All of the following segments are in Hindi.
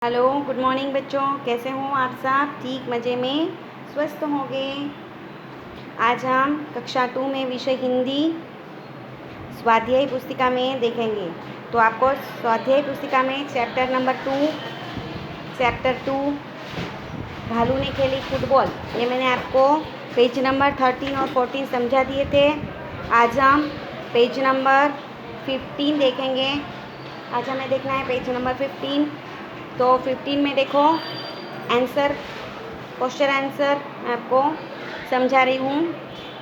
हेलो, गुड मॉर्निंग बच्चों। कैसे हो आप सब? ठीक, मज़े में, स्वस्थ होंगे। आज हम कक्षा 2 में विषय हिंदी स्वाध्याय पुस्तिका में देखेंगे। तो आपको स्वाध्याय पुस्तिका में चैप्टर नंबर 2 भालू ने खेली फुटबॉल, ये मैंने आपको पेज नंबर 13 और 14 समझा दिए थे। आज हम पेज नंबर 15 देखेंगे। आज हमें देखना है पेज नंबर 15। तो 15 में देखो आंसर, क्वेश्चन आंसर मैं आपको समझा रही हूँ।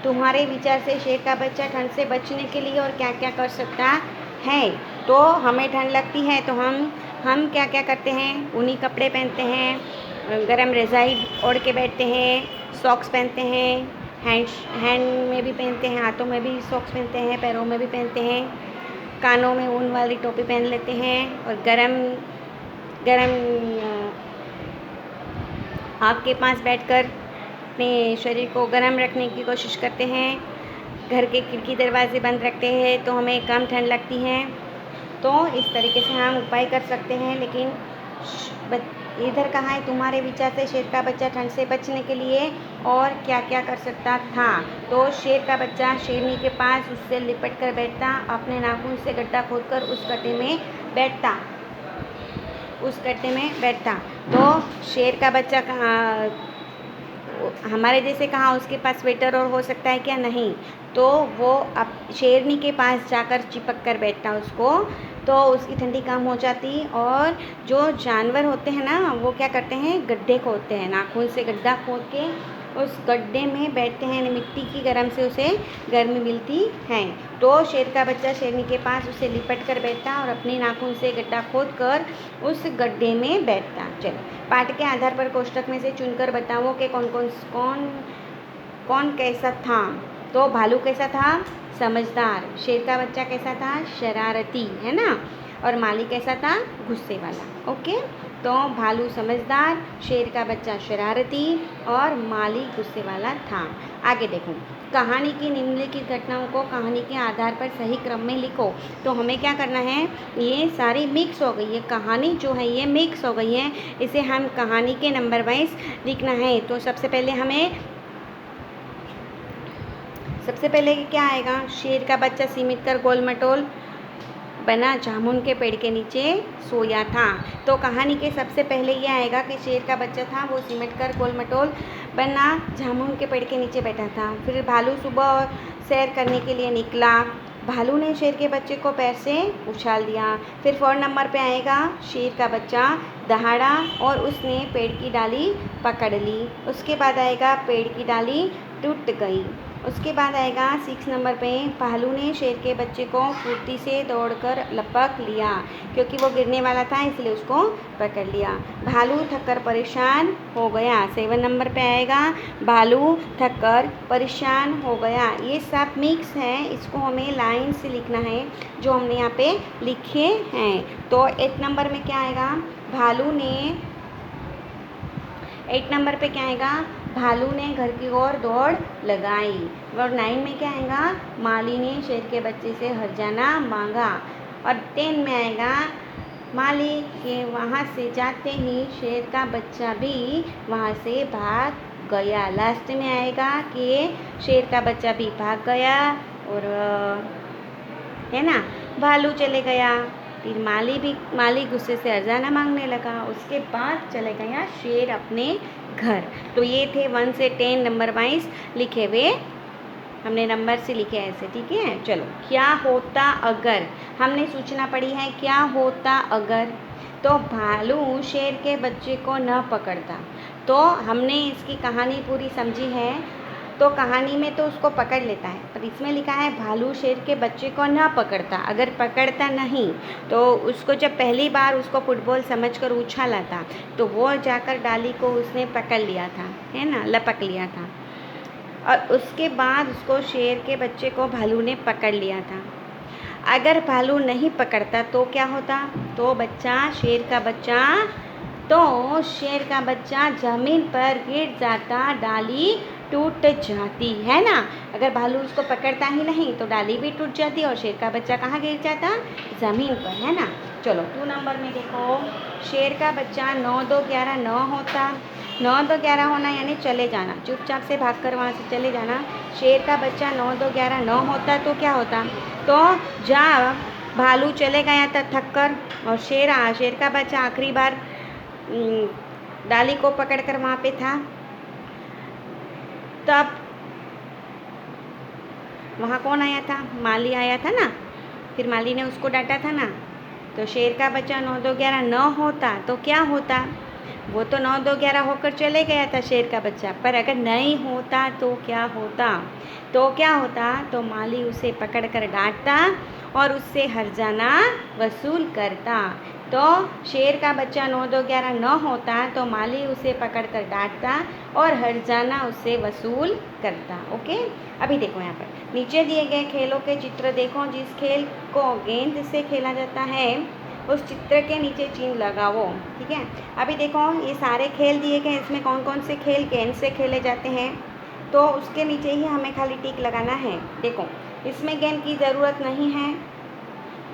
तुम्हारे विचार से शेर का बच्चा ठंड से बचने के लिए और क्या क्या कर सकता है। तो हमें ठंड लगती है तो हम क्या क्या करते हैं? ऊनी कपड़े पहनते हैं, गरम रज़ाई ओढ़ के बैठते हैं, सॉक्स पहनते हैं, हैंड में भी पहनते हैं, हाथों में भी सॉक्स पहनते हैं, पैरों में भी पहनते हैं, कानों में ऊन वाली टोपी पहन लेते हैं और गरम आग के पास बैठकर अपने शरीर को गर्म रखने की कोशिश करते हैं। घर के खिड़की दरवाजे बंद रखते हैं तो हमें कम ठंड लगती है। तो इस तरीके से हम उपाय कर सकते हैं। लेकिन इधर कहाँ है तुम्हारे विचार से शेर का बच्चा ठंड से बचने के लिए और क्या क्या कर सकता था। तो शेर का बच्चा शेरनी के पास उससे लिपट कर बैठता, अपने नाखून से गड्ढा खोदकर उस गड्ढे में बैठता। तो शेर का बच्चा कहाँ, हमारे जैसे कहाँ उसके पास स्वेटर और हो सकता है क्या? नहीं। तो वो अब शेरनी के पास जाकर चिपक कर बैठता उसको, तो उसकी ठंडी कम हो जाती। और जो जानवर होते हैं ना, वो क्या करते हैं? गड्ढे खोदते हैं, नाखून से गड्ढा खोद के उस गड्ढे में बैठते हैं। मिट्टी की गर्म से उसे गर्मी मिलती है। तो शेर का बच्चा शेरनी के पास उसे लिपट कर बैठता और अपनी नाखून से गड्ढा खोद कर उस गड्ढे में बैठता। चलो, पाठ के आधार पर कोष्टक में से चुनकर बताओ कि कौन कैसा था। तो भालू कैसा था? समझदार। शेर का बच्चा कैसा था? शरारती, है ना। और माली कैसा था? गुस्से वाला। ओके, तो भालू समझदार, शेर का बच्चा शरारती और माली गुस्से वाला था। आगे देखो, कहानी की निम्नलिखित घटनाओं को कहानी के आधार पर सही क्रम में लिखो। तो हमें क्या करना है? ये सारी मिक्स हो गई है, कहानी जो है ये मिक्स हो गई है, इसे हम कहानी के नंबर वाइज लिखना है। तो सबसे पहले क्या आएगा? शेर का बच्चा सीमित कर गोल मटोल बना जामुन के पेड़ के नीचे सोया था। तो कहानी के सबसे पहले ये आएगा कि शेर का बच्चा था, वो सिमट कर गोल मटोल बना जामुन के पेड़ के नीचे बैठा था। फिर भालू सुबह सैर करने के लिए निकला। भालू ने शेर के बच्चे को पैर से उछाल दिया। फिर 4 नंबर पे आएगा, शेर का बच्चा दहाड़ा और उसने पेड़ की डाली पकड़ ली। उसके बाद आएगा, पेड़ की डाली टूट गई। उसके बाद आएगा 6 नंबर पे, भालू ने शेर के बच्चे को फुर्ती से दौड़कर लपक लिया, क्योंकि वो गिरने वाला था इसलिए उसको पकड़ लिया। भालू थककर परेशान हो गया। 7 नंबर पे आएगा, भालू थककर परेशान हो गया। ये सब मिक्स है, इसको हमें लाइन से लिखना है जो हमने यहाँ पे लिखे हैं। तो 8 नंबर में क्या आएगा? 8 नंबर पे क्या आएगा? भालू ने घर की ओर दौड़ लगाई। और 9 में क्या आएगा? माली ने शेर के बच्चे से हर्जाना मांगा। और 10 में आएगा, माली के वहाँ से जाते ही शेर का बच्चा भी वहाँ से भाग गया। लास्ट में आएगा कि शेर का बच्चा भी भाग गया और है ना, भालू चले गया। फिर माली गुस्से से हर्जाना मांगने लगा। उसके बाद चले गया शेर अपने घर। तो ये थे 1 से 10 नंबर वाइज लिखे हुए, हमने नंबर से लिखे ऐसे, ठीक है। चलो, क्या होता अगर, हमने सूचना पढ़ी है क्या होता अगर। तो भालू शेर के बच्चे को न पकड़ता। तो हमने इसकी कहानी पूरी समझी है। तो कहानी में तो उसको पकड़ लेता है, पर इसमें लिखा है भालू शेर के बच्चे को ना पकड़ता। अगर पकड़ता नहीं तो उसको जब पहली बार उसको फुटबॉल समझकर उछाला था, तो वो जाकर डाली को उसने पकड़ लिया था, है ना, लपक लिया था। और उसके बाद उसको शेर के बच्चे को भालू ने पकड़ लिया था। अगर भालू नहीं पकड़ता तो क्या होता? तो शेर का बच्चा ज़मीन पर गिर जाता, डाली टूट जाती है ना। अगर भालू उसको पकड़ता ही नहीं तो डाली भी टूट जाती और शेर का बच्चा कहाँ गिर जाता, ज़मीन पर, है ना। चलो 2 नंबर में देखो, शेर का बच्चा 9 2 11 9 होता। 9 2 11 होना यानी चले जाना, चुपचाप से भागकर वहाँ से चले जाना। शेर का बच्चा 9 2 11 9 होता तो क्या होता, तो जब भालू चले गया था थक कर और शेर का बच्चा आखिरी बार डाली को पकड़कर वहाँ पे था, तब वहाँ कौन आया था, माली आया था ना। फिर माली ने उसको डांटा था ना। तो शेर का बच्चा 9 2 11 9 होता तो क्या होता, वो तो 9 2 11 होकर चले गया था शेर का बच्चा, पर अगर नहीं होता तो क्या होता, तो माली उसे पकड़कर डांटता और उससे हर्जाना वसूल करता। तो शेर का बच्चा 9 2 11 9 होता तो माली उसे पकड़कर डांटता और हर्जाना उससे वसूल करता। ओके, अभी देखो यहाँ पर नीचे दिए गए खेलों के चित्र देखो। जिस खेल को गेंद से खेला जाता है उस चित्र के नीचे चिन्ह लगाओ। ठीक है, अभी देखो ये सारे खेल दिए गए, इसमें कौन कौन से खेल गेंद से खेले जाते हैं, तो उसके नीचे ही हमें खाली टिक लगाना है। देखो इसमें गेंद की ज़रूरत नहीं है,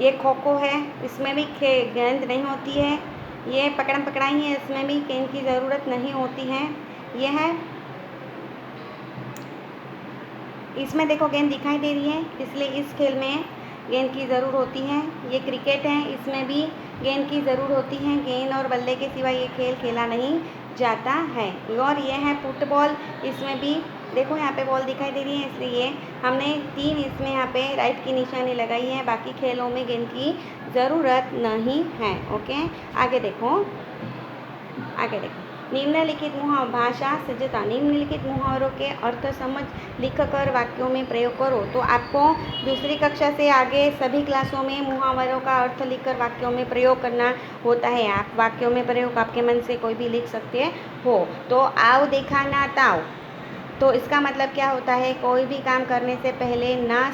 ये खो खो है, इसमें भी गेंद नहीं होती है। ये पकड़म पकड़ाई है, इसमें भी गेंद की ज़रूरत नहीं होती है। ये है, इसमें देखो गेंद दिखाई दे रही है, इसलिए इस खेल में गेंद की ज़रूर होती है। ये क्रिकेट है, इसमें भी गेंद की ज़रूर होती है। गेंद और बल्ले के सिवा ये खेल खेला नहीं जाता है। और ये है फुटबॉल, इसमें भी देखो यहाँ पे बॉल दिखाई दे रही है, इसलिए हमने 3 इसमें यहाँ पे राइट की निशानी लगाई है। बाकी खेलों में गेंद की ज़रूरत नहीं है। ओके, आगे देखो, निम्नलिखित मुहावरा भाषा सज्जता, निम्नलिखित मुहावरों के अर्थ समझ लिखकर वाक्यों में प्रयोग करो। तो आपको दूसरी कक्षा से आगे सभी क्लासों में मुहावरों का अर्थ लिखकर वाक्यों में प्रयोग करना होता है। आप वाक्यों में प्रयोग आपके मन से कोई भी लिख सकते हो। तो आओ देखा ना ताओ, तो इसका मतलब क्या होता है, कोई भी काम करने से पहले ना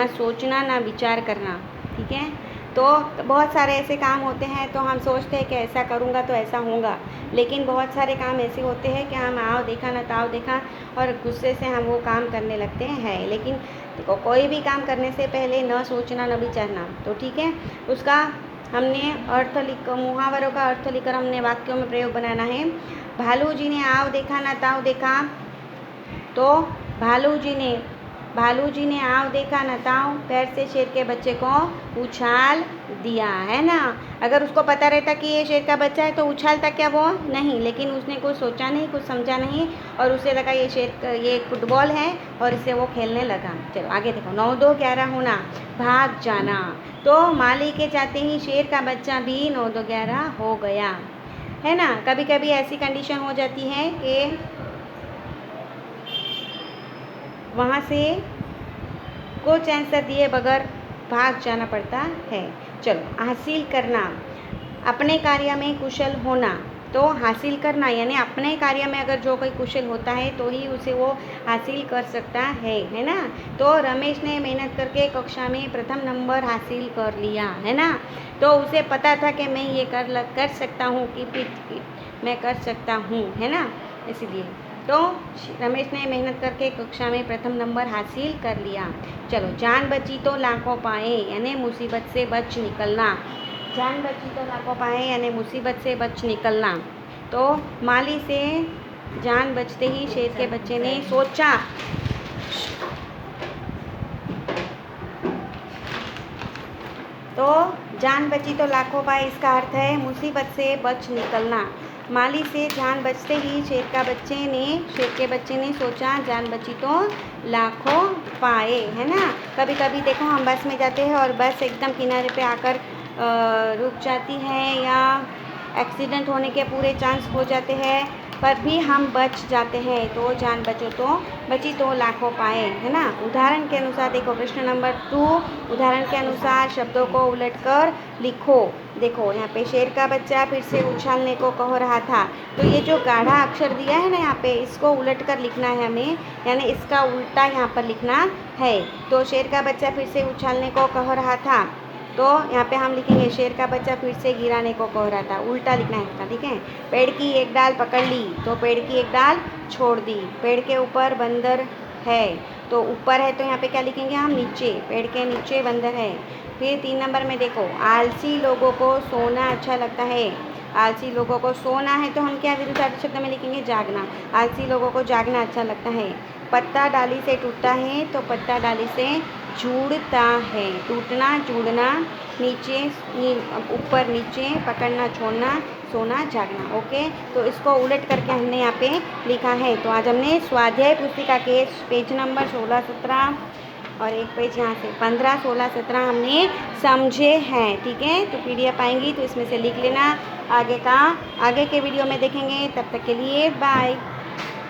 सोचना ना विचार करना। ठीक है, तो बहुत सारे ऐसे काम होते हैं तो हम सोचते हैं कि ऐसा करूँगा तो ऐसा होगा, लेकिन बहुत सारे काम ऐसे होते हैं कि हम आओ देखा ना ताओ देखा और गुस्से से हम वो काम करने लगते हैं। लेकिन देखो कोई भी काम करने से पहले न सोचना न विचारना, तो ठीक है, उसका हमने अर्थ लिख, मुहावरों का अर्थ लिखकर हमने वाक्यों में प्रयोग बनाना है। भालू जी ने आओ देखा ना ताओ देखा, तो भालू जी ने आओ देखा ना ताओ पैर से शेर के बच्चे को उछाल दिया, है ना। अगर उसको पता रहता कि ये शेर का बच्चा है तो उछालता क्या वो नहीं, लेकिन उसने कुछ सोचा नहीं, कुछ समझा नहीं और उसे लगा ये फुटबॉल है और इसे वो खेलने लगा। चलो आगे देखो, 9 2 11 होना, भाग जाना, तो माली के जाते ही शेर का बच्चा भी 9 2 11 हो गया, है ना। कभी कभी ऐसी कंडीशन हो जाती है कि वहाँ से कुछ आंसर दिए बगैर भाग जाना पड़ता है। चलो, हासिल करना, अपने कार्य में कुशल होना, तो हासिल करना यानी अपने कार्य में अगर जो कोई कुशल होता है तो ही उसे वो हासिल कर सकता है ना। तो रमेश ने मेहनत करके कक्षा में प्रथम नंबर हासिल कर लिया, है ना। तो उसे पता था कि मैं ये कर सकता हूँ कि मैं कर सकता हूँ, है ना, इसलिए तो रमेश ने मेहनत करके कक्षा में प्रथम नंबर हासिल कर लिया। चलो, जान बची तो लाखों पाए यानी मुसीबत से बच निकलना, जान बची तो लाखों पाए यानी मुसीबत से बच निकलना। तो माली से जान बचते ही शेर के बच्चे ने सोचा, तो जान बची तो लाखों पाए, इसका अर्थ है मुसीबत से बच निकलना। माली से जान बचते ही शेर के बच्चे ने सोचा जान बची तो लाखों पाए, है ना। कभी कभी देखो हम बस में जाते हैं और बस एकदम किनारे पे आकर रुक जाती है या एक्सीडेंट होने के पूरे चांस हो जाते हैं, पर भी हम बच जाते हैं। तो जान बची तो लाखों पाए, है ना। उदाहरण के अनुसार देखो, प्रश्न नंबर 2, उदाहरण के अनुसार शब्दों को उलटकर लिखो। देखो यहाँ पे शेर का बच्चा फिर से उछालने को कह रहा था, तो ये जो गाढ़ा अक्षर दिया है ना यहाँ पे, इसको उलटकर लिखना है हमें, यानी इसका उल्टा यहाँ पर लिखना है। तो शेर का बच्चा फिर से उछालने को कह रहा था, तो यहाँ पे हम लिखेंगे शेर का बच्चा फिर से गिराने को कह रहा था, उल्टा लिखना है इसका, ठीक है। पेड़ की एक डाल पकड़ ली तो पेड़ की एक डाल छोड़ दी। पेड़ के ऊपर बंदर है तो ऊपर है तो यहाँ पे क्या लिखेंगे हम, नीचे, पेड़ के नीचे बंदर है। फिर 3 नंबर में देखो, आलसी लोगों को सोना अच्छा लगता है। आलसी लोगों को सोना है तो हम क्या विरुद्धार्थी शब्द में लिखेंगे, जागना। आलसी लोगों को जागना अच्छा लगता है। पत्ता डाली से टूटता है तो पत्ता डाली से जुड़ता है। टूटना, जुड़ना, नीचे ऊपर नीचे, पकड़ना छोड़ना, सोना जागना। ओके, तो इसको उलट करके हमने यहाँ पे लिखा है। तो आज हमने स्वाध्याय पुस्तिका के पेज नंबर 16, 17 और एक पेज यहाँ से 15, 16, 17 हमने समझे हैं, ठीक है। तो PDF आएंगी तो इसमें से लिख लेना। आगे के वीडियो में देखेंगे, तब तक के लिए बाय।